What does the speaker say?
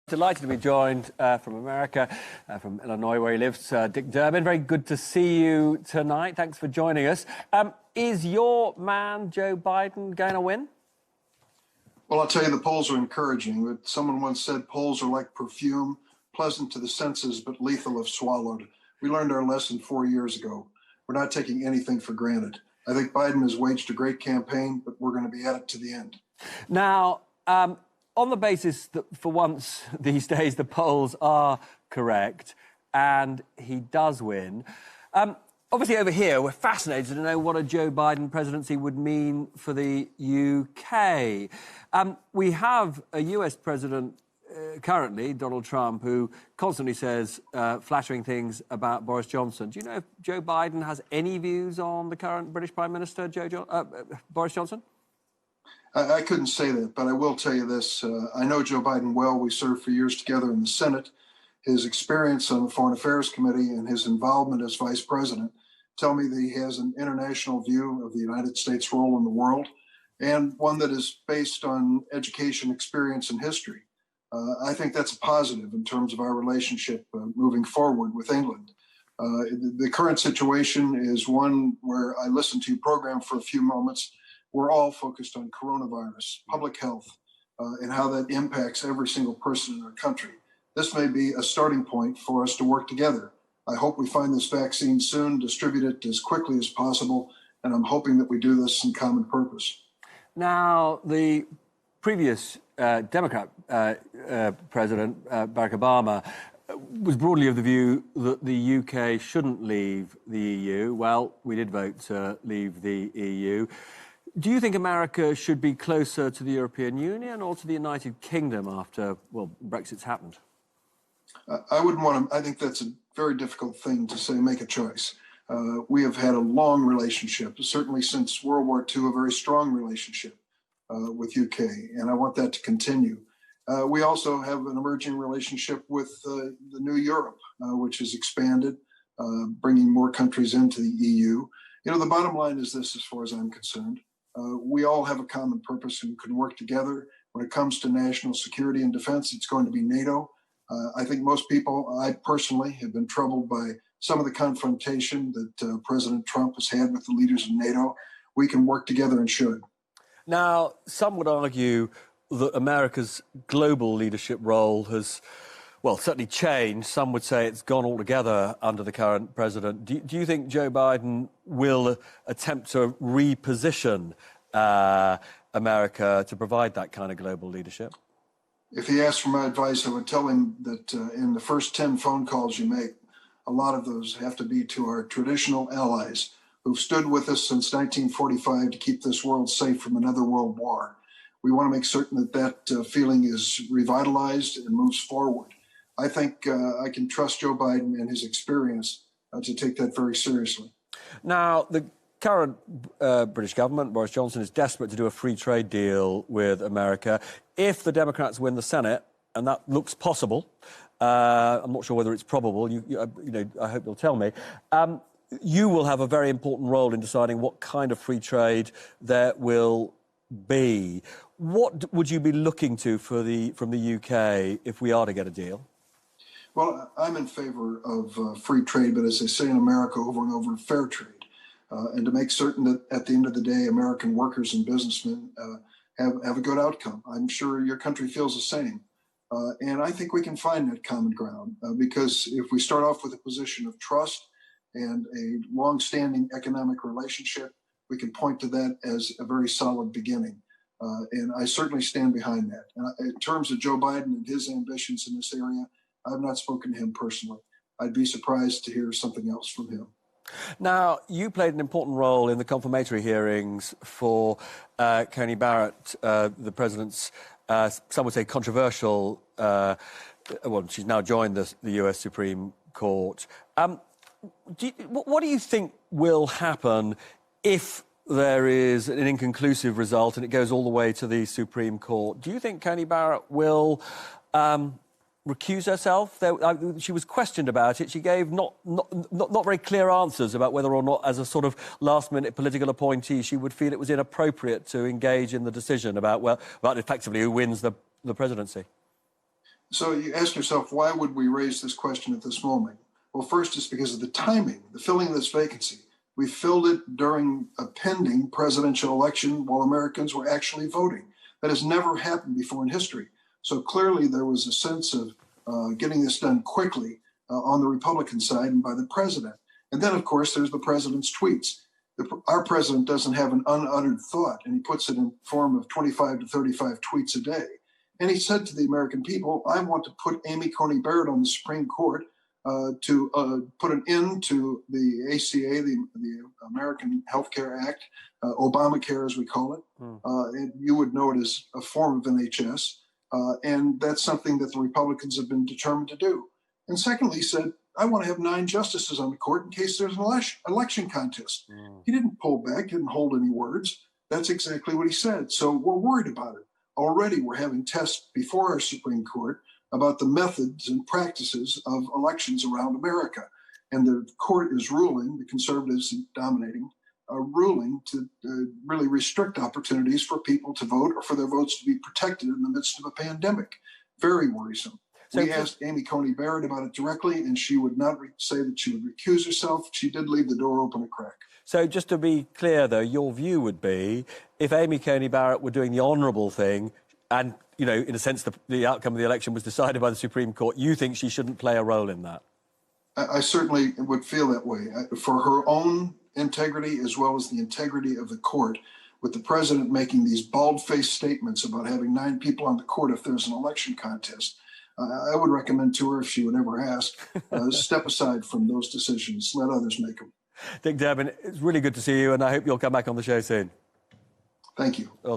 Delighted to be joined from America, from Illinois, where he lives, Dick Durbin. Very good to see you tonight. Thanks for joining us. Is your man, Joe Biden, going to win? Well, I'll tell you, the polls are encouraging. But someone once said polls are like perfume, pleasant to the senses, but lethal if swallowed. We learned our lesson 4 years ago. We're not taking anything for granted. I think Biden has waged a great campaign, but we're going to be at it to the end. Now, on the basis that for once these days the polls are correct and he does win, obviously over here we're fascinated to know what a Joe Biden presidency would mean for the UK. We have a US president currently, Donald Trump, who constantly says flattering things about Boris Johnson. Do you know if Joe Biden has any views on the current British Prime Minister, Boris Johnson? I couldn't say that, but I will tell you this. I know Joe Biden well. We served for years together in the Senate. His experience on the Foreign Affairs Committee and his involvement as vice president tell me that he has an international view of the United States' role in the world, and one that is based on education, experience, and history. I think that's a positive in terms of our relationship moving forward with England. The current situation is one where I listened to your program for a few moments. We're all focused on coronavirus, public health, and how that impacts every single person in our country. This may be a starting point for us to work together. I hope we find this vaccine soon, distribute it as quickly as possible, and I'm hoping that we do this in common purpose. Now, the previous Democrat President, Barack Obama, was broadly of the view that the UK shouldn't leave the EU. Well, we did vote to leave the EU. Do you think America should be closer to the European Union or to the United Kingdom after, well, Brexit's happened? I wouldn't want to. I think that's a very difficult thing to say, make a choice. We have had a long relationship, certainly since World War II, a very strong relationship with UK, and I want that to continue. We also have an emerging relationship with the new Europe, which has expanded, bringing more countries into the EU. You know, the bottom line is this, as far as I'm concerned. We all have a common purpose and can work together. When it comes to national security and defense, it's going to be NATO. I think most people, I personally, have been troubled by some of the confrontation that President Trump has had with the leaders of NATO. We can work together and should. Now, some would argue that America's global leadership role has, well, certainly changed. Some would say it's gone altogether under the current president. Do you think Joe Biden will attempt to reposition America to provide that kind of global leadership? If he asked for my advice, I would tell him that in the first 10 phone calls you make, a lot of those have to be to our traditional allies who've stood with us since 1945 to keep this world safe from another world war. We want to make certain that that feeling is revitalized and moves forward. I think I can trust Joe Biden and his experience to take that very seriously. Now, the current British government, Boris Johnson, is desperate to do a free trade deal with America. If the Democrats win the Senate, and that looks possible, I'm not sure whether it's probable, you know, I hope you'll tell me, you will have a very important role in deciding what kind of free trade there will be. What would you be looking to from the UK if we are to get a deal? Well, I'm in favor of free trade, but as they say in America over and over, fair trade. And to make certain that at the end of the day, American workers and businessmen have a good outcome. I'm sure your country feels the same. And I think we can find that common ground because if we start off with a position of trust and a long-standing economic relationship, we can point to that as a very solid beginning. And I certainly stand behind that. And in terms of Joe Biden and his ambitions in this area, I've not spoken to him personally. I'd be surprised to hear something else from him. Now, you played an important role in the confirmatory hearings for Coney Barrett, the president's, some would say, controversial, well, she's now joined the US Supreme Court. What do you think will happen if there is an inconclusive result and it goes all the way to the Supreme Court? Do you think Coney Barrett will recuse herself? She was questioned about it. She gave not very clear answers about whether or not, as a sort of last-minute political appointee, she would feel it was inappropriate to engage in the decision about effectively who wins the presidency. So you ask yourself, why would we raise this question at this moment? Well, first, it's because of the timing, the filling of this vacancy. We filled it during a pending presidential election while Americans were actually voting. That has never happened before in history. So clearly there was a sense of getting this done quickly on the Republican side and by the president. And then, of course, there's the president's tweets. Our president doesn't have an unuttered thought, and he puts it in form of 25 to 35 tweets a day. And he said to the American people, I want to put Amy Coney Barrett on the Supreme Court to put an end to the ACA, the American Health Care Act, Obamacare as we call it. And you would know it as a form of NHS. And that's something that the Republicans have been determined to do. And secondly, he said, I want to have 9 justices on the court in case there's an election contest. He didn't pull back, didn't hold any words. That's exactly what he said. So we're worried about it. Already we're having tests before our Supreme Court about the methods and practices of elections around America. And the court is ruling, the conservatives dominating, are ruling to really restrict opportunities for people to vote or for their votes to be protected in the midst of a pandemic. Very worrisome. We asked Amy Coney Barrett about it directly, and she would not say that she would recuse herself. She did leave the door open a crack. So just to be clear, though, your view would be if Amy Coney Barrett were doing the honourable thing and, you know, in a sense, the outcome of the election was decided by the Supreme Court, you think she shouldn't play a role in that? I certainly would feel that way. For her own integrity as well as the integrity of the court, with the president making these bald-faced statements about having 9 people on the court if there's an election contest, I would recommend to her, if she would ever ask, step aside from those decisions. Let others make them. Dick Durbin, it's really good to see you, and I hope you'll come back on the show soon. Thank you.